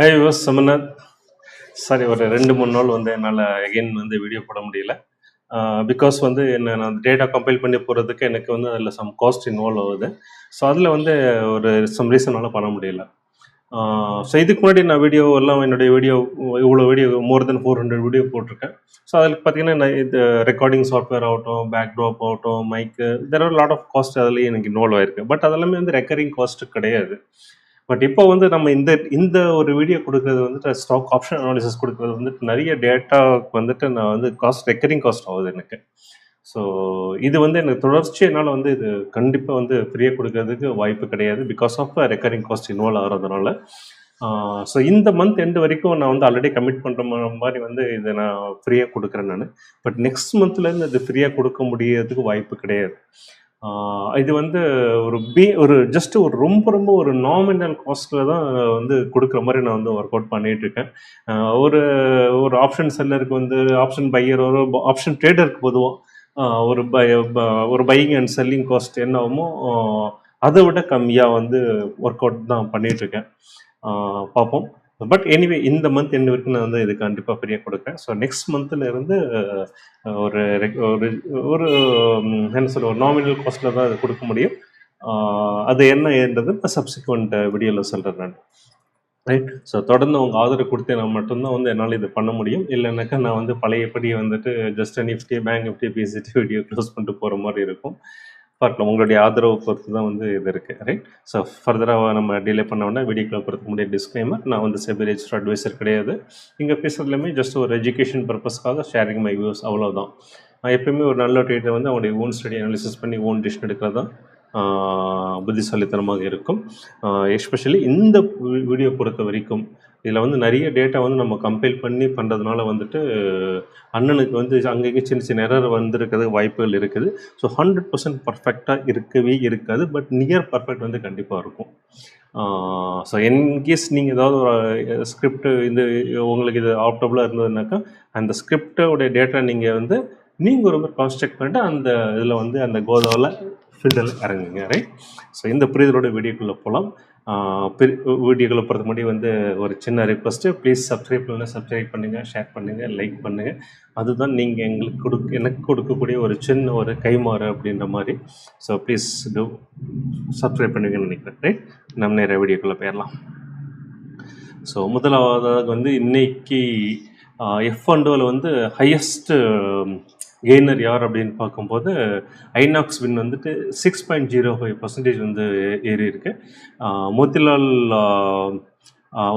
High yours Samnath. Sorry, ஒரு 2-3 நாள் வந்து என்னால் அகெயின் வந்து வீடியோ போட முடியல. பிகாஸ் வந்து என்ன நான் டேட்டா கம்பைல் பண்ணி போகிறதுக்கு எனக்கு வந்து அதில் சம் காஸ்ட் இன்வால்வ் ஆகுது. ஸோ அதில் வந்து ஒரு சம் ரீசனால் பண்ண முடியல. ஸோ இதுக்கு முன்னாடி நான் வீடியோ எல்லாம் என்னுடைய வீடியோ இவ்வளோ வீடியோ மோர் தென் 400 வீடியோ போட்டிருக்கேன். ஸோ அதில் பார்த்தீங்கன்னா நான் இது ரெக்கார்டிங் சாஃப்ட்வேர் ஆகட்டும், பேக் ட்ராப் ஆகட்டும், mic, there are lot of cost அதுலேயே எனக்கு இன்வால்வ் ஆயிருக்கு. பட் அதெல்லாமே வந்து ரெக்கரிங் காஸ்ட்டு கிடையாது. பட் இப்போ வந்து நம்ம இந்த இந்த ஒரு வீடியோ கொடுக்குறது வந்துட்டு ஸ்டாக் ஆப்ஷன் அனாலிசிஸ் கொடுக்குறது வந்துட்டு நிறைய டேட்டாவுக்கு வந்துட்டு நான் வந்து காஸ்ட் ரெக்கரிங் காஸ்ட் ஆகுது எனக்கு. ஸோ இது வந்து எனக்கு தொடர்ச்சி என்னால் வந்து இது கண்டிப்பாக வந்து ஃப்ரீயாக கொடுக்கறதுக்கு வாய்ப்பு கிடையாது because of recurring cost involve ஆகிறதுனால. ஸோ இந்த மந்த் எண்டு வரைக்கும் நான் வந்து ஆல்ரெடி கமிட் பண்ணுற மாதிரி வந்து இதை நான் ஃப்ரீயாக கொடுக்குறேன் நான். பட் நெக்ஸ்ட் மந்த்லேருந்து இது ஃப்ரீயாக கொடுக்க முடியறதுக்கு வாய்ப்பு கிடையாது. இது வந்து ஒரு ஜஸ்ட் ஒரு ரொம்ப ரொம்ப ஒரு நாமினல் காஸ்ட்டில் தான் வந்து கொடுக்குற மாதிரி நான் வந்து ஒர்க் அவுட் பண்ணிகிட்ருக்கேன். ஒரு ஒரு ஆப்ஷன் செல்லருக்கு வந்து ஆப்ஷன் பையர் ஒரு ஆப்ஷன் ட்ரேடருக்கு பொதுவாக ஒரு பையிங் அண்ட் செல்லிங் காஸ்ட் என்ன ஆகுமோ அதை விட கம்மியாக வந்து ஒர்க் அவுட் தான் பண்ணிகிட்ருக்கேன். பார்ப்போம். பட் எனிவே இந்த மந்த் எண்டு வரைக்கும் நான் வந்து இது கண்டிப்பாக ஃப்ரீயாக கொடுக்குறேன். ஸோ நெக்ஸ்ட் மந்த்தில் இருந்து ஒரு ஒரு ஒரு என்ன சொல்ல ஒரு நாமினல் காஸ்ட்டில் தான் அது கொடுக்க முடியும். அது என்னன்றது இப்போ சப்சிக்வெண்ட் வீடியோவில் சொல்கிறேன் நான். ரைட். ஸோ தொடர்ந்து அவங்க ஆதரவு கொடுத்தேன்னா மட்டும்தான் வந்து என்னால் இது பண்ண முடியும். இல்லைனாக்கா நான் வந்து பழையபடி வந்துட்டு ஜஸ்ட் நிஃப்டி பேங்க் நிஃப்டி பேசிட்டு வீடியோ க்ளோஸ் பண்ணிட்டு போகிற மாதிரி இருக்கும். பார்க்கலாம், உங்களுடைய ஆதரவு பொறுத்து தான் வந்து இது இருக்குது. ரைட். ஸோ ஃபர்தராக நம்ம டிலே பண்ணோன்னா வீடியோக்குள்ள போகிறதுக்கு முன்னாடி டிஸ்க்ளைமர், நான் வந்து செபி ரெஜிஸ்டர் அட்வைசர் கிடையாது. இங்கே பேசுகிறதுலையுமே ஜஸ்ட் ஒரு எஜுகேஷன் பர்பஸ்க்காக ஷேரிங் மை வியூஸ், அவ்வளோதான். நான் எப்பயுமே ஒரு நல்ல ட்ரேடர் வந்து அவங்களுடைய ஓன் ஸ்டடி அனாலிசிஸ் பண்ணி ஓன் டிசிஷன் எடுக்கிறது தான் புத்திசாலித்தனமாக இருக்கும். எஸ்பெஷலி இந்த வீடியோ பொறுத்த வரைக்கும் இதில் வந்து நிறைய டேட்டா வந்து நம்ம கம்பைல் பண்ணி பண்ணுறதுனால வந்துட்டு அண்ணனுக்கு வந்து அங்கங்கே சின்ன சின்ன எரர் வந்திருக்கிறது வாய்ப்புகள் இருக்குது. ஸோ 100% பர்ஃபெக்டாக இருக்கவே இருக்காது. பட் நியர் பர்ஃபெக்ட் வந்து கண்டிப்பாக இருக்கும். ஸோ இன்கேஸ் நீங்கள் ஏதாவது ஒரு ஸ்கிரிப்ட் உங்களுக்கு இது ஆப்டபுளாக இருந்ததுனாக்கா அந்த ஸ்கிரிப்டோடைய டேட்டா நீங்கள் வந்து நீங்கள் ரொம்ப கான்ஸ்ட்ரக்ட் பண்ணிட்டு அந்த இதில் வந்து அந்த கோதாவில் ஃபீல்டில் இறங்குங்க. ரைட். ஸோ இந்த புரிதலோட வீடியோக்குள்ளே போகலாம். வீடியோக்குள்ளே போகிறதுக்கு முன்னாடி வந்து ஒரு சின்ன ரிக்வஸ்ட்டு, ப்ளீஸ் சப்ஸ்கிரைப் பண்ணுங்கள், சப்ஸ்கிரைப் பண்ணுங்கள், ஷேர் பண்ணுங்கள், லைக் பண்ணுங்கள். அதுதான் நீங்கள் எனக்கு கொடுக்கக்கூடிய ஒரு சின்ன ஒரு கைமாறு அப்படின்ற மாதிரி. ஸோ ப்ளீஸ் டூ சப்ஸ்கிரைப் பண்ணுங்கன்னு நினைக்கிறேன். ரைட். நம்ம நேர வீடியோக்குள்ளே போயிடலாம். ஸோ முதலாவதாக வந்து இன்னைக்கு F&Oவில் வந்து ஹையஸ்ட்டு கெய்னர் யார் அப்படின்னு பார்க்கும்போது ஐநாக்ஸ் வின் வந்துட்டு 6.05% வந்து ஏறி இருக்கு. மோத்திலால்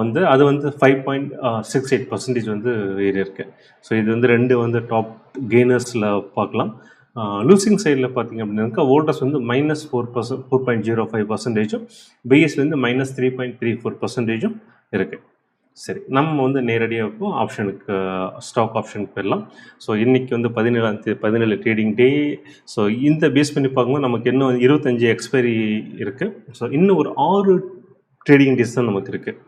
வந்து அது வந்து 5.68% வந்து ஏறி இருக்கு. ஸோ இது வந்து ரெண்டு வந்து டாப் கெய்னர்ஸில் பார்க்கலாம். லூசிங் சைடில் பார்த்தீங்க அப்படின்னாக்கா வோல்டர்ஸ் வந்து -4.05%, பிஎஸ்சி வந்து -3.34% இருக்குது. சரி, நம்ம வந்து நேரடியாக இப்போ ஆப்ஷனுக்கு ஸ்டாக் ஆப்ஷனுக்கு போயிடலாம். ஸோ இன்றைக்கி வந்து 17 ட்ரேடிங் டே. ஸோ இந்த பேஸ் பண்ணி பார்க்கும்போது நமக்கு இன்னும் 25 எக்ஸ்பைரி இருக்குது. ஸோ இன்னும் ஒரு 6 ட்ரேடிங் டேஸ் தான் நமக்கு இருக்குது.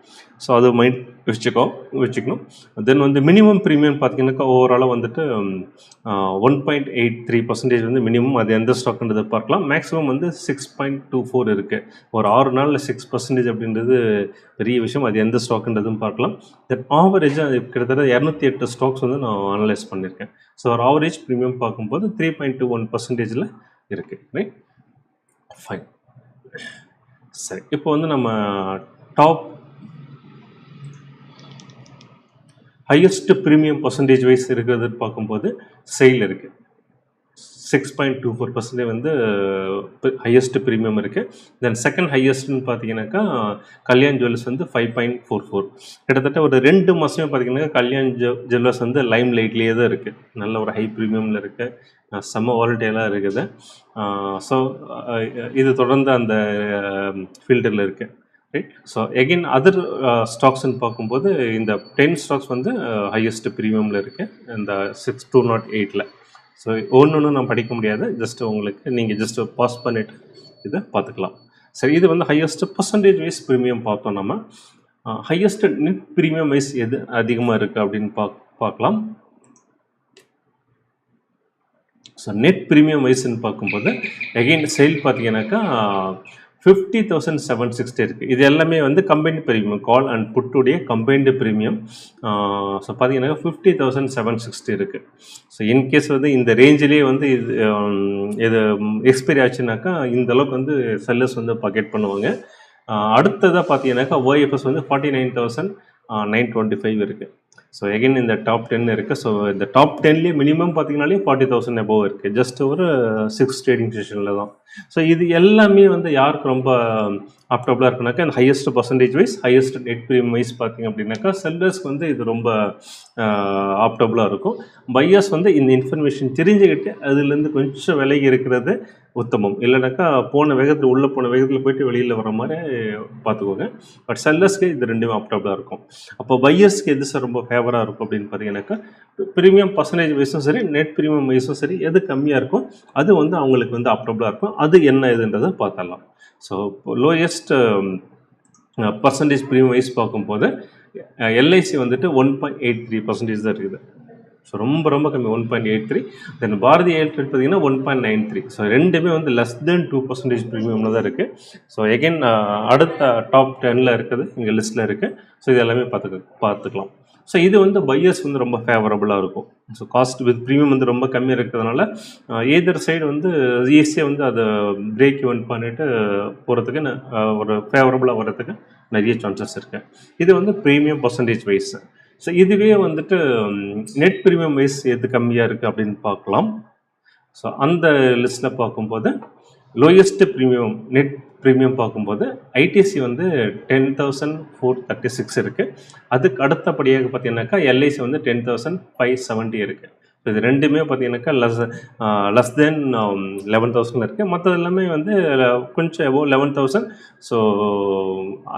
ஸோ அது மைண்ட் வச்சுக்கணும். தென் வந்து மினிமம் ப்ரீமியம் பார்த்தீங்கன்னாக்கா ஓவராலாக வந்துட்டு 1.83% வந்து மினிமம். அது எந்த ஸ்டாக்ன்றது பார்க்கலாம். மேக்ஸிமம் வந்து 6.24 இருக்குது. ஒரு 6 நாளில் 6% அப்படின்றது பெரிய விஷயம். அது எந்த ஸ்டாக்ன்றதும் பார்க்கலாம். தென் ஆவரேஜாக அது கிட்டத்தட்ட 208 ஸ்டாக்ஸ் வந்து நான் அனலைஸ் பண்ணியிருக்கேன். ஸோ ஒரு ஆவரேஜ் ப்ரீமியம் பார்க்கும்போது 3.21% இருக்குது. ரைட். ஃபைன். சரி, இப்போ வந்து நம்ம top highest premium percentage wise இருக்கிறது பார்க்கும்போது செயில் இருக்குது. 6.24% வந்து ஹையஸ்ட் ப்ரீமியம் இருக்குது. தென் செகண்ட் ஹையஸ்ட்னு பார்த்தீங்கன்னாக்கா கல்யாண் ஜுவல்லர்ஸ் வந்து 5.44. கிட்டத்தட்ட ஒரு 2 மாதமே பார்த்தீங்கன்னாக்கா கல்யாண் ஜுவல்லர்ஸ் வந்து லைம் லைட்லேயே தான் இருக்குது. நல்ல ஒரு ஹை ப்ரீமியமில் இருக்குது. செம்ம வாலட்டைலாக இருக்குது. ஸோ இது தொடர்ந்து அந்த ஃபீல்டில் இருக்குது. ரைட். ஸோ எகெயின் அதர் ஸ்டாக்ஸ்ன்னு பார்க்கும்போது இந்த 10 ஸ்டாக்ஸ் வந்து ஹையஸ்ட் ப்ரீமியமில் இருக்குது இந்த 6208. ஸோ ஒன்று நான் படிக்க முடியாது, ஜஸ்ட் உங்களுக்கு நீங்கள் ஜஸ்ட் பாஸ் பண்ணிவிட்டு இதை பார்த்துக்கலாம். சரி, இது வந்து ஹையஸ்ட் பர்சன்டேஜ் வைஸ் ப்ரீமியம் பார்த்தோம். நம்ம ஹையஸ்ட் நெட் ப்ரீமியம் வைஸ் எது அதிகமாக இருக்குது அப்படின்னு பார்க்கலாம். ஸோ நெட் ப்ரீமியம் வைஸ்ன்னு பார்க்கும்போது எகெயின் சேல் பார்த்தீங்கன்னாக்கா 50,760 இருக்குது. இது எல்லாமே வந்து கம்பைன்டு ப்ரீமியம், கால் அண்ட் புட்டுடைய கம்பைன்டு ப்ரீமியம். ஸோ பார்த்தீங்கன்னா 50,760 இருக்குது. ஸோ இன்கேஸ் வந்து இந்த ரேஞ்சிலே வந்து இது எக்ஸ்பைரி ஆச்சுனாக்கா இந்த அளவுக்கு வந்து செல்லர்ஸ் வந்து பக்கெட் பண்ணுவாங்க. அடுத்ததாக பார்த்தீங்கன்னாக்கா ஓஎஃப்எஸ் வந்து 49,925 இருக்குது. ஸோ எகைன் இந்த டாப் 10 இருக்குது. ஸோ இந்த டாப் 10லேயே மினிமம் பார்த்தீங்கன்னாலே 40,000 அபோவ் இருக்குது. ஜஸ்ட் ஒரு 6 ட்ரேடிங் செஷனில் தான். ஸோ இது எல்லாமே வந்து யாருக்கு ரொம்ப ஆப்டபுளாக இருக்குனாக்கா இந்த highest percentage wise, highest net premium wise பார்த்தீங்க அப்படின்னாக்கா செல்லர்ஸ்க்கு வந்து இது ரொம்ப ஆப்டபுளாக இருக்கும். பையர்ஸ் வந்து இந்த இன்ஃபர்மேஷன் தெரிஞ்சுக்கிட்டு அதுலேருந்து கொஞ்சம் விலகி இருக்கிறது உத்தமம். இல்லைனாக்கா போன வேகத்தில் உள்ளே போன வேகத்தில் போயிட்டு வெளியில் வர மாதிரி பார்த்துக்கோங்க. பட் செல்லர்ஸ்க்கு இது ரெண்டுமே ஆப்டபுளாக இருக்கும். அப்போ பையர்ஸ்க்கு எது சார் ரொம்ப ஃபேவராக இருக்கும் அப்படின்னு பார்த்தீங்கன்னாக்கா ப்ரீமியம் பர்சன்டேஜ் வைஸும் சரி, நெட் ப்ரீமியம் வைஸும் சரி, எது கம்மியாக இருக்கும் அது வந்து அவங்களுக்கு வந்து ஆப்டபுளாக இருக்கும். அது என்ன இதுன்றதை பார்த்தரலாம். So lowest percentage premium wise பார்க்கும்போது எல்ஐசி வந்துட்டு 1.83% தான் இருக்குது. ஸோ ரொம்ப ரொம்ப கம்மி, 1.83. தென் பாரதி ஏர்டெல் பார்த்தீங்கன்னா 1.93. ஸோ ரெண்டுமே வந்து லெஸ் தென் 2% ப்ரீமியமில் தான் இருக்குது. ஸோ எகைன் அடுத்த டாப் 10ல் இருக்குது, இங்கே லிஸ்ட்டில் இருக்குது. ஸோ இது எல்லாமே பார்த்துக்கலாம். ஸோ இது வந்து பையர்ஸ் வந்து ரொம்ப ஃபேவரபுளாக இருக்கும். ஸோ காஸ்ட் வித் ப்ரீமியம் வந்து ரொம்ப கம்மியாக இருக்கிறதுனால ஏதர் சைடு வந்து ஈஸியாக வந்து அதை பிரேக் ஈவன் பண்ணிட்டு போகிறதுக்கு ஒரு ஃபேவரபுளாக வர்றதுக்கு நிறைய சான்சஸ் இருக்குது. இது வந்து ப்ரீமியம் பர்சன்டேஜ் வைஸ். ஸோ இதுவே வந்துட்டு நெட் ப்ரீமியம் வைஸ் எது கம்மியாக இருக்குது அப்படின்னு பார்க்கலாம். ஸோ அந்த லிஸ்ட்டில் பார்க்கும்போது லோயஸ்ட் ப்ரீமியம் நெட் ப்ரீமியம் பார்க்கும்போது ஐடிசி வந்து 10,436 இருக்குது. அதுக்கு அடுத்தபடியாக பார்த்தீங்கன்னாக்கா எல்ஐசி வந்து 10,570 இருக்குது. ஸோ இது ரெண்டுமே பார்த்தீங்கன்னாக்கா லெஸ் தென் 11,000 இருக்குது. மற்றது எல்லாமே வந்து கொஞ்சம் எபோவ் 11,000. ஸோ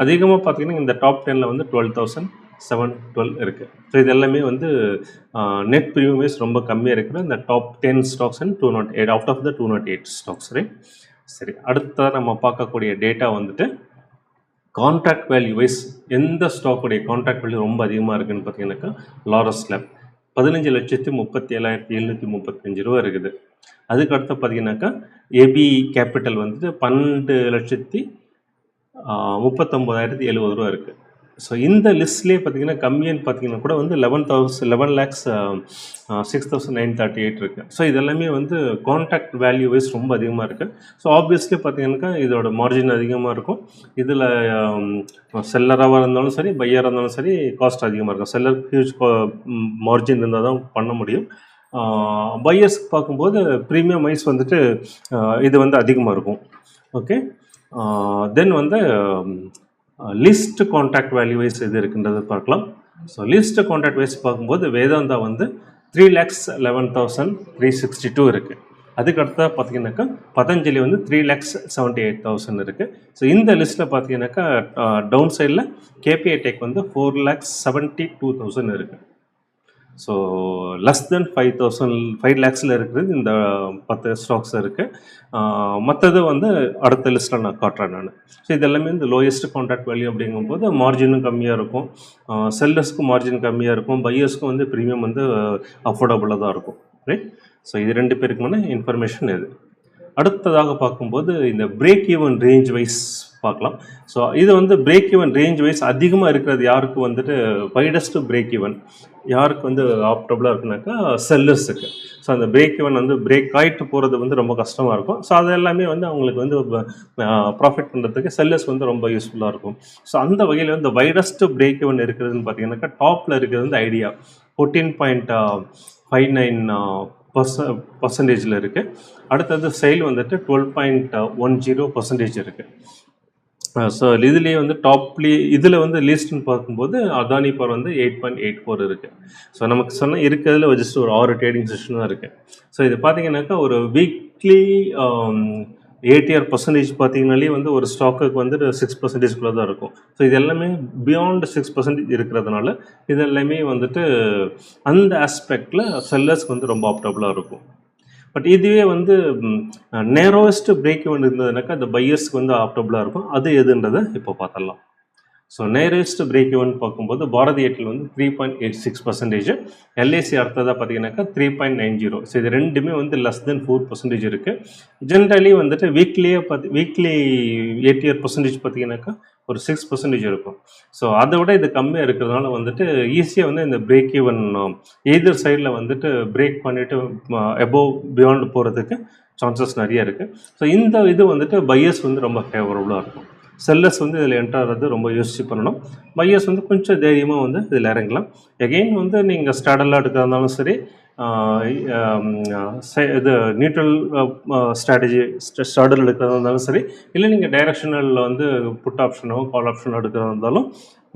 அதிகமாக பார்த்தீங்கன்னா இந்த டாப் 10ல் வந்து 12,712 இருக்குது. ஸோ இது எல்லாமே வந்து நெட் ப்ரீமியம் வைஸ் ரொம்ப கம்மியாக இருக்கிற இந்த top 10 stocks and 208 out of the 208 stocks. Right, சரி. அடுத்ததாக நம்ம பார்க்கக்கூடிய டேட்டா வந்துட்டு கான்ட்ராக்ட் வேல்யூ வைஸ் எந்த ஸ்டாக்குடைய கான்ட்ராக்ட் வேல்யூ ரொம்ப அதிகமாக இருக்குதுன்னு பார்த்தீங்கன்னாக்கா லாரஸ் லேப் 15,37,735 ரூபா இருக்குது. அதுக்கு அடுத்து பார்த்தீங்கன்னாக்கா ஏபி கேபிட்டல் வந்துட்டு 12,39,070 ரூபா இருக்குது. ஸோ இந்த லிஸ்ட்லேயே பார்த்தீங்கன்னா கம்மின்னு பார்த்தீங்கன்னா கூட வந்து 11,06,938 இருக்குது. ஸோ இதெல்லாமே வந்து கான்ட்ராக்ட் வேல்யூ வைஸ் ரொம்ப அதிகமாக இருக்குது. ஸோ ஆப்வியஸ்லி பார்த்தீங்கன்னாக்கா இதோட மார்ஜின் அதிகமாக இருக்கும். இதில் செல்லராக இருந்தாலும் சரி, பையராக இருந்தாலும் சரி, காஸ்ட் அதிகமாக இருக்கும். செல்லர் ஹியூஜ் மார்ஜின் இருந்தால் தான் பண்ண முடியும். பையர்ஸ்க்கு பார்க்கும்போது ப்ரீமியம் வைஸ் வந்துட்டு இது வந்து அதிகமாக இருக்கும். ஓகே, தென் வந்து லிஸ்ட் கான்ட்ராக்ட் வேல்யூ வைஸ் எது இருக்குன்றது பார்க்கலாம். ஸோ லிஸ்ட் கான்ட்ராக்ட் வைஸ் பார்க்கும்போது வேதாந்தா வந்து 3,11,362 இருக்குது. அதுக்கு அடுத்ததாக பார்த்தீங்கன்னாக்கா பதஞ்சலி வந்து 3,78,000 இருக்குது. ஸோ இந்த லிஸ்ட்டில் பார்த்தீங்கன்னாக்கா டவுன் சைடில் கேபிஐ டெக் வந்து 4,72,000 இருக்குது. ஸோ லெஸ் தென் 5 lakhஸில் இருக்கிறது இந்த 10 ஸ்டாக்ஸ் இருக்குது. மற்றது வந்து அடுத்த லிஸ்ட்டில் நான் காட்டுறேன் நான். ஸோ இது எல்லாமே இந்த லோயஸ்ட் கான்ட்ராக்ட் வேல்யூ அப்படிங்கும்போது மார்ஜினும் கம்மியாக இருக்கும், செல்லர்ஸ்க்கும் மார்ஜின் கம்மியாக இருக்கும், பையர்ஸ்க்கும் வந்து ப்ரீமியம் வந்து அஃபோர்டபுளாக தான் இருக்கும். ரைட், ஸோ இது ரெண்டு பேருக்குமான இன்ஃபர்மேஷன் இது. அடுத்ததாக பார்க்கும்போது இந்த பிரேக் ஈவன் ரேஞ்ச் வைஸ் பார்க்கலாம். ஸோ இது வந்து பிரேக் ஈவன் ரேஞ்ச் வைஸ் அதிகமாக இருக்கிறது யாருக்கு வந்துட்டு வைடஸ்ட் பிரேக் ஈவன் யாருக்கு வந்து ஆப்டபுளாக இருக்குனாக்கா செல்லர்ஸுக்கு. ஸோ அந்த பிரேக் ஈவன் வந்து பிரேக் ஆகிட்டு போகிறது வந்து ரொம்ப கஷ்டமாக இருக்கும். ஸோ அது எல்லாமே வந்து அவங்களுக்கு வந்து ப்ராஃபிட் பண்ணுறதுக்கு செல்லர்ஸ் வந்து ரொம்ப யூஸ்ஃபுல்லாக இருக்கும். ஸோ அந்த வகையில் வந்து வைடஸ்ட் பிரேக் ஈவன் இருக்கிறதுன்னு பார்த்தீங்கன்னாக்கா டாப்பில் இருக்கிறது வந்து ஐடியா 14.59% இருக்குது. அடுத்தது செயல் வந்துட்டு 12.10% இருக்குது. ஸோ இதுலேயே வந்து இதில் வந்து லீஸ்ட்னு பார்க்கும்போது அதானி பவர் வந்து 8.84 இருக்குது. ஸோ நமக்கு சொன்னால் இருக்கிறதுல ஜஸ்ட் ஒரு 6 ட்ரேடிங் செஷன் தான் இருக்குது. ஸோ இது பார்த்தீங்கன்னாக்கா ஒரு வீக்லி ATR பர்சன்டேஜ் பார்த்தீங்கன்னாலே வந்து ஒரு ஸ்டாக்குக்கு வந்து 6% தான் இருக்கும். ஸோ இது எல்லாமே பியாண்ட் 6% இருக்கிறதுனால இது எல்லாமே வந்துட்டு அந்த ஆஸ்பெக்டில் செல்லர்ஸ்க்கு வந்து ரொம்ப ஆப்டபுளாக இருக்கும். பட் இதுவே வந்து நேரோவஸ்ட் பிரேக் ஈவன் இருந்ததுனாக்கா அந்த பையர்ஸ்க்கு வந்து ஆப்டபுளாக இருக்கும். அது எதுன்றதை இப்போ பார்த்துடலாம். ஸோ நியரஸ்ட் பிரேக் ஈவன் பார்க்கும்போது பாரதி ஏர்டெல் வந்து 3.86%, எல்ஐசி அடுத்ததாக பார்த்தீங்கன்னாக்கா 3.90. ஸோ இது ரெண்டுமே வந்து லெஸ் தென் 4% இருக்குது. ஜென்ரலி வந்துட்டு வீக்லி ஏடிஆர் பர்சன்டேஜ் பார்த்தீங்கன்னாக்கா ஒரு 6% இருக்கும். ஸோ அதை விட இது கம்மியாக இருக்கிறதுனால வந்துட்டு ஈஸியாக வந்து இந்த பிரேக் ஈவன் எய்தர் சைடில் வந்துட்டு பிரேக் பண்ணிவிட்டு எபோவ் பியாண்ட் போகிறதுக்கு சான்சஸ் நிறைய இருக்குது. ஸோ இந்த இது வந்துட்டு பையர்ஸ் வந்து ரொம்ப ஃபேவரபுளாக இருக்கும். செல்லர்ஸ் வந்து இதில் என்டர் ஆகிறது ரொம்ப யோசிச்சு பண்ணணும். பையர்ஸ் வந்து கொஞ்சம் தைரியமாக வந்து இதில் இறங்கலாம். எகெயின் வந்து நீங்கள் ஸ்டாடலாக எடுக்கிறதாலும் சரி, இது நியூட்ரல் ஸ்ட்ராட்டஜி ஸ்டாடல் எடுக்கிறதா இருந்தாலும் சரி, இல்லை நீங்கள் டைரக்ஷனலில் வந்து புட் ஆப்ஷனோ கால் ஆப்ஷனோ எடுக்கிறதா இருந்தாலும்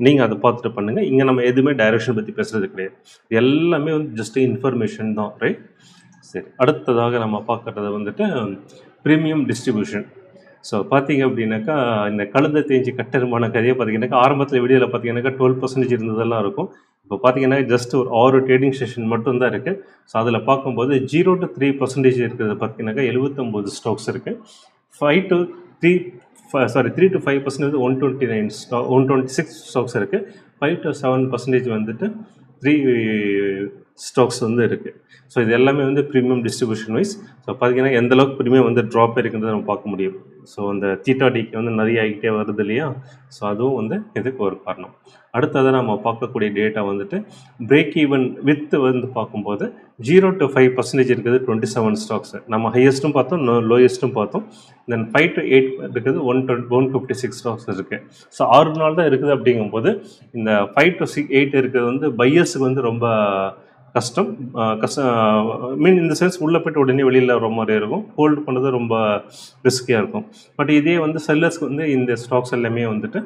நீங்கள் அதை பார்த்துட்டு பண்ணுங்கள். இங்கே நம்ம எதுவுமே டைரக்ஷன் பற்றி பேசுகிறது கிடையாது. எல்லாமே வந்து ஜஸ்ட் இன்ஃபர்மேஷன் தான், ரைட்? சரி, அடுத்ததாக நம்ம பார்க்குறது வந்துட்டு ப்ரீமியம் டிஸ்ட்ரிபியூஷன். ஸோ பார்த்தீங்க அப்படின்னாக்கா இந்த கழுதை தேஞ்சி கட்டெருமான கதையை பார்த்தீங்கன்னாக்கா ஆரம்பத்தில் வீடியோவில் பார்த்தீங்கன்னாக்கா 12% இருந்ததெல்லாம் இருக்கும். இப்போ பார்த்தீங்கன்னா ஜஸ்ட் ஒரு 6 ட்ரேடிங் செஷன் மட்டும்தான் இருக்குது. ஸோ அதில் பார்க்கும்போது 0 to 3% இருக்கிறது பார்த்தீங்கன்னாக்கா 79 ஸ்டாக்ஸ் இருக்குது. 3 to 5% 126 ஸ்டாக்ஸ் இருக்குது. 5 to 7% வந்துட்டு 3 ஸ்டாக்ஸ் வந்து இருக்குது. ஸோ இது எல்லாமே வந்து ப்ரீமியம் டிஸ்ட்ரிபியூஷன் வைஸ். ஸோ பார்த்தீங்கன்னா எந்தளவுக்கு ப்ரீமியம் வந்து ட்ராப் இருக்குன்றதை நம்ம பார்க்க முடியும். ஸோ அந்த தீட்டா டிக்கு வந்து நிறைய ஆகிட்டே வருது இல்லையா? ஸோ அதுவும் வந்து இதுக்கு ஒரு காரணம். அடுத்ததாக நம்ம பார்க்கக்கூடிய டேட்டா வந்துட்டு பிரேக் ஈவன் வித் வந்து பார்க்கும்போது 0 to 5% இருக்குது 27 ஸ்டாக்ஸ். நம்ம ஹையஸ்ட்டும் பார்த்தோம், லோயஸ்ட்டும் பார்த்தோம். தென் 5 to 8 இருக்குது 156 ஸ்டாக்ஸ் இருக்குது. ஸோ 6 நாள் தான் இருக்குது. அப்படிங்கும்போது இந்த 5 to 8 இருக்கிறது வந்து பையர்ஸுக்கு வந்து ரொம்ப கஷ்டம். மீன் இந்த சென்ஸ் உள்ளே போய்ட்டு உடனே வெளியில் வர மாதிரி இருக்கும். ஹோல்டு பண்ணுறது ரொம்ப ரிஸ்கியாக இருக்கும். பட் இதே வந்து செல்லர்ஸ்க்கு வந்து இந்த ஸ்டாக்ஸ் எல்லாமே வந்துட்டு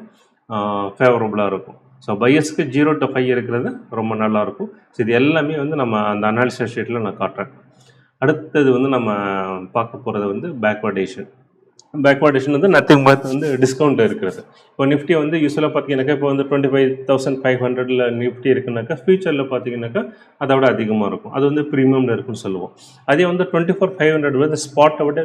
ஃபேவரபுளாக இருக்கும். ஸோ பையர்ஸ்க்கு 0 to 5 இருக்கிறது ரொம்ப நல்லாயிருக்கும். ஸோ இது எல்லாமே வந்து நம்ம அந்த அனாலிசிஸ் ஷீட்டில் நான் காட்டுறேன். அடுத்தது வந்து நம்ம பார்க்க போகிறது வந்து பேக்வர்டேஷன். பேக்வர்டேஷன் வந்து நத்திங் பட் வந்து டிஸ்கவுண்ட் இருக்கிறது. இப்போ நிஃப்டி வந்து யூஸ்வலாக பார்த்தீங்கன்னாக்கா இப்போ வந்து 25,500 நிஃப்டி இருக்குனாக்கா ஃபியூச்சரில் பார்த்தீங்கன்னாக்கா அதை விட அதிகமாக இருக்கும். அது வந்து ப்ரீமியமில் இருக்குன்னு சொல்லுவோம். அதே வந்து 24,500 வந்து ஸ்பாட்டை விட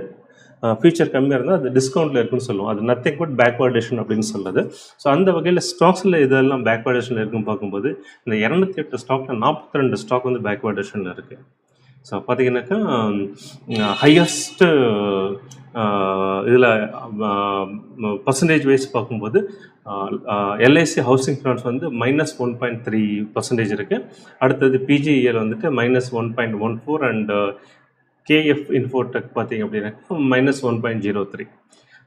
ஃபியூச்சர் கம்மியாக இருந்தால் அது டிஸ்கவுண்ட்டில் இருக்குன்னு சொல்லுவோம். அது நத்திங் பட் பேக்வர்டேஷன் அப்படின்னு சொல்லுது. ஸோ அந்த வகையில் ஸ்டாக்ஸில் இதெல்லாம் பேக்வர்டேஷனில் இருக்குன்னு பார்க்கும்போது இந்த 208 ஸ்டாக்கில் 42 ஸ்டாக் வந்து பேக்வர்டேஷனில் இருக்குது. ஸோ பார்த்தீங்கன்னாக்கா ஹையஸ்ட்டு இதில் பர்சன்டேஜ் வைஸ் பார்க்கும்போது எல்ஐசி ஹவுசிங் ஃபினான்ஸ் வந்து -1.3% இருக்குது. அடுத்தது பிஜிஇஎல் வந்துட்டு -1.14 அண்ட் கேஎஃப் இன்ஃபோடெக் பார்த்தீங்க அப்படின்னாக்கா -1.03.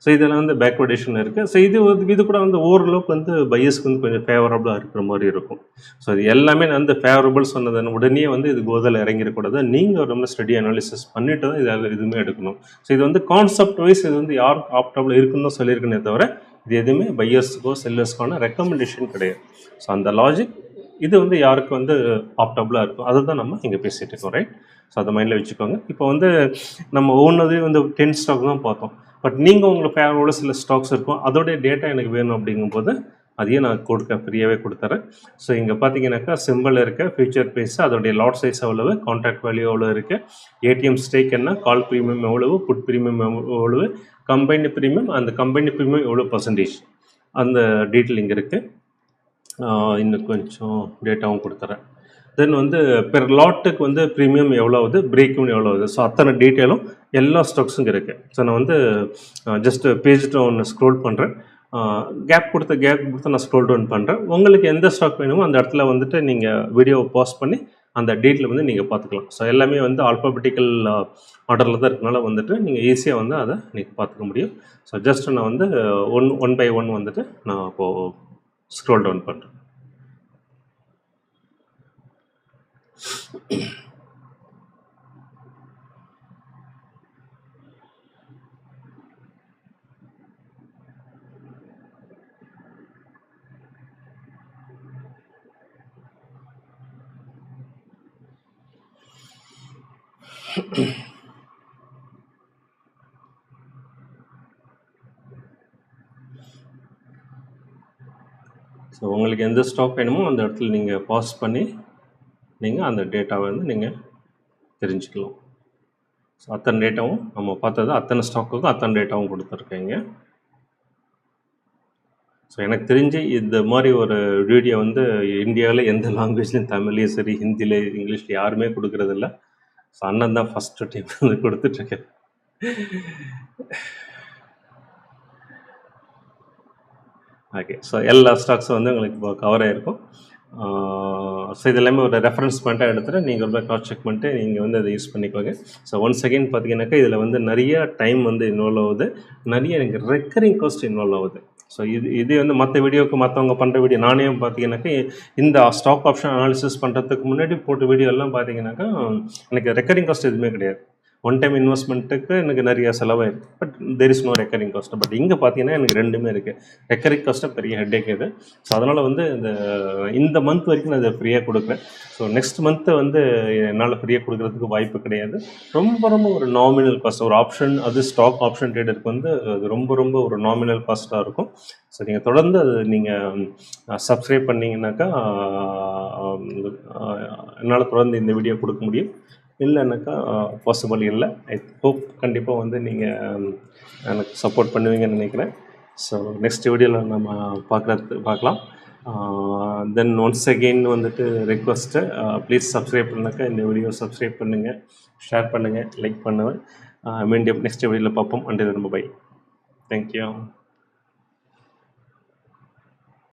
ஸோ இதெல்லாம் வந்து பேக்வர்டேஷன் இருக்குது. ஸோ இது கூட வந்து ஓரளவுக்கு வந்து பையர்ஸ்க்கு வந்து கொஞ்சம் ஃபேவரபுளாக இருக்கிற மாதிரி இருக்கும். ஸோ இது எல்லாமே நான் வந்து ஃபேவரபுள் சொன்னது உடனே வந்து இது கோதில் இறங்கிடக்கூடாது. நீங்கள் ரொம்ப ஸ்டடி அனாலிசிஸ் பண்ணிட்டு தான் இது எதுவுமே எடுக்கணும். ஸோ இது வந்து கான்செப்ட் வைஸ் இது வந்து யாருக்கு ஆப்டபுள் இருக்குன்னு தான் சொல்லியிருக்கேனே தவிர இது எதுவுமே பையர்ஸுக்கோ செல்லர்ஸ்க்கான ரெக்கமெண்டேஷன் கிடையாது. ஸோ அந்த லாஜிக் இது வந்து யாருக்கு வந்து ஆப்டபுளாக இருக்கும் அதை தான் நம்ம இங்கே பேசிகிட்டு இருக்கோம், ரைட்? ஸோ அதை மைண்டில் வச்சுக்கோங்க. இப்போ வந்து நம்ம ஒவ்வொன்றதே வந்து 10 ஸ்டாக் தான் பார்த்தோம். பட் நீங்கள் உங்களுக்கு ஃபேவரோட சில ஸ்டாக்ஸ் இருக்கும், அதோடைய டேட்டா எனக்கு வேணும் அப்படிங்கும்போது அதையும் நான் ஃப்ரீயாகவே கொடுத்துறேன். ஸோ இங்கே பார்த்தீங்கன்னாக்கா சிம்பிள் இருக்குது, ஃபியூச்சர் ப்ரைஸ், அதோடைய லாட் சைஸ் எவ்வளவு, கான்ட்ராக்ட் வேல்யூ எவ்வளோ இருக்குது, ஏடிஎம் ஸ்டேக் என்ன, கால் ப்ரீமியம் எவ்வளவு, புட் ப்ரீமியம் எவ்வளவு, கம்பைன்டு ப்ரீமியம், அந்த கம்பைன்டு ப்ரீமியம் எவ்வளோ பர்சன்டேஜ், அந்த டீட்டெயில் இங்கே இருக்குது. இன்னும் கொஞ்சம் டேட்டாவும் கொடுத்துறேன். தென் வந்து பெர் லாட்டுக்கு வந்து ப்ரீமியம் எவ்வளோ ஆகுது, பிரேக் ஈவன் எவ்வளோ ஆகுது. ஸோ அத்தனை டீட்டெயிலும் எல்லா ஸ்டாக்ஸும் இருக்குது. ஸோ நான் வந்து ஜஸ்ட் பேஜ் டவுன் ஸ்க்ரோல் பண்ணுறேன். கேப் கொடுத்து நான் ஸ்க்ரோல் டவுன் பண்ணுறேன். உங்களுக்கு எந்த ஸ்டாக் வேணுமோ அந்த இடத்துல வந்துட்டு நீங்கள் வீடியோவை பாஸ் பண்ணி அந்த டேட்டில் வந்து நீங்கள் பார்த்துக்கலாம். ஸோ எல்லாமே வந்து ஆல்ஃபாபெட்டிக்கல் ஆர்டரில் தான் இருக்கனால வந்துட்டு நீங்கள் ஈஸியாக வந்து அதை நீங்கள் பார்த்துக்க முடியும். ஸோ ஜஸ்ட் நான் வந்து ஒன் பை ஒன் வந்துட்டு நான் இப்போது ஸ்க்ரோல் டவுன் பண்ணுறேன். ஸோ உங்களுக்கு எந்த ஸ்டாக் வேணுமோ அந்த இடத்துல நீங்கள் பாஸ் பண்ணி நீங்கள் அந்த டேட்டாவை வந்து நீங்கள் தெரிஞ்சுக்கலாம். ஸோ அத்தனை டேட்டாவும் நம்ம பார்த்தது, அத்தனை ஸ்டாக்குக்கும் அத்தனை டேட்டாவும் கொடுத்துருக்கீங்க. ஸோ எனக்கு தெரிஞ்சு இந்த மாதிரி ஒரு வீடியோ வந்து இந்தியாவில் எந்த லாங்குவேஜ்லையும் தமிழ்லையும் சரி ஹிந்தியில் இங்கிலீஷில் யாருமே கொடுக்கறதில்ல. ஸோ அண்ணன் தான் ஃபஸ்ட்டு டைம் வந்து கொடுத்துட்ருக்கேன். ஓகே. ஸோ எல்லா ஸ்டாக்ஸும் வந்து உங்களுக்கு இப்போ கவர் ஆகிருக்கும். ஸோ இது எல்லாமே ஒரு ரெஃபரன்ஸ் பாயிண்ட்டாக எடுத்துகிட்டு நீங்கள் ரொம்ப க்ராஸ் செக் பண்ணிட்டு நீங்கள் வந்து அதை யூஸ் பண்ணிக்கோங்க. ஸோ ஒன்ஸ் அகெயின் பார்த்தீங்கன்னாக்கா இதில் வந்து நிறைய டைம் வந்து இன்வால்வ் ஆகுது, நிறைய எனக்கு ரெக்கரிங் காஸ்ட் இன்வால்வ் ஆகுது. ஸோ இது வந்து மற்ற வீடியோவுக்கு மற்றவங்க பண்ணுற வீடியோ நானே பார்த்தீங்கன்னாக்கா இந்த ஸ்டாக் ஆப்ஷன் அனாலிசிஸ் பண்ணுறதுக்கு முன்னாடி போட்ட வீடியோ எல்லாம் பார்த்தீங்கன்னாக்கா எனக்கு ரெக்கரிங் காஸ்ட் எதுவுமே கிடையாது. ஒன் டைம் இன்வெஸ்ட்மெண்ட்டுக்கு எனக்கு நிறைய செலவாயிருக்கு, but there is no recurring cost. But இங்கே பார்த்தீங்கன்னா எனக்கு ரெண்டுமே இருக்குது. ரெக்கரிங் காஸ்ட்டாக பெரிய ஹெட்டேக் இது. ஸோ அதனால் வந்து இந்த மந்த் வரைக்கும் நான் இதை ஃப்ரீயாக கொடுக்குறேன். ஸோ நெக்ஸ்ட் மந்த்து வந்து என்னால் ஃப்ரீயாக கொடுக்குறதுக்கு வாய்ப்பு கிடையாது. ரொம்ப ரொம்ப ஒரு நாமினல் காஸ்ட். ஒரு ஆப்ஷன், அது ஸ்டாக் ஆப்ஷன் ட்ரேடருக்கு வந்து அது ரொம்ப ரொம்ப ஒரு நாமினல் காஸ்ட்டாக இருக்கும். ஸோ நீங்கள் தொடர்ந்து அது நீங்கள் சப்ஸ்கிரைப் பண்ணிங்கனாக்கா என்னால் தொடர்ந்து இந்த வீடியோ கொடுக்க முடியும். இல்லைன்னாக்கா பாசிபிள் இல்லை. ஐ ஹோப் கண்டிப்பாக வந்து நீங்கள் எனக்கு சப்போர்ட் பண்ணுவீங்கன்னு நினைக்கிறேன். ஸோ நெக்ஸ்ட் வீடியோவில் நம்ம பார்க்கலாம். தென் ஒன்ஸ் அகெயின் வந்துட்டு ரெக்வஸ்ட்டு, ப்ளீஸ் சப்ஸ்கிரைப் பண்ணாக்கா இந்த வீடியோ சப்ஸ்கிரைப் பண்ணுங்கள், ஷேர் பண்ணுங்கள், லைக் பண்ணுவேன். மீண்டும் நெக்ஸ்ட் வீடியோவில் பார்ப்போம். அண்ட் ரொம்ப பை. தேங்க்யூ.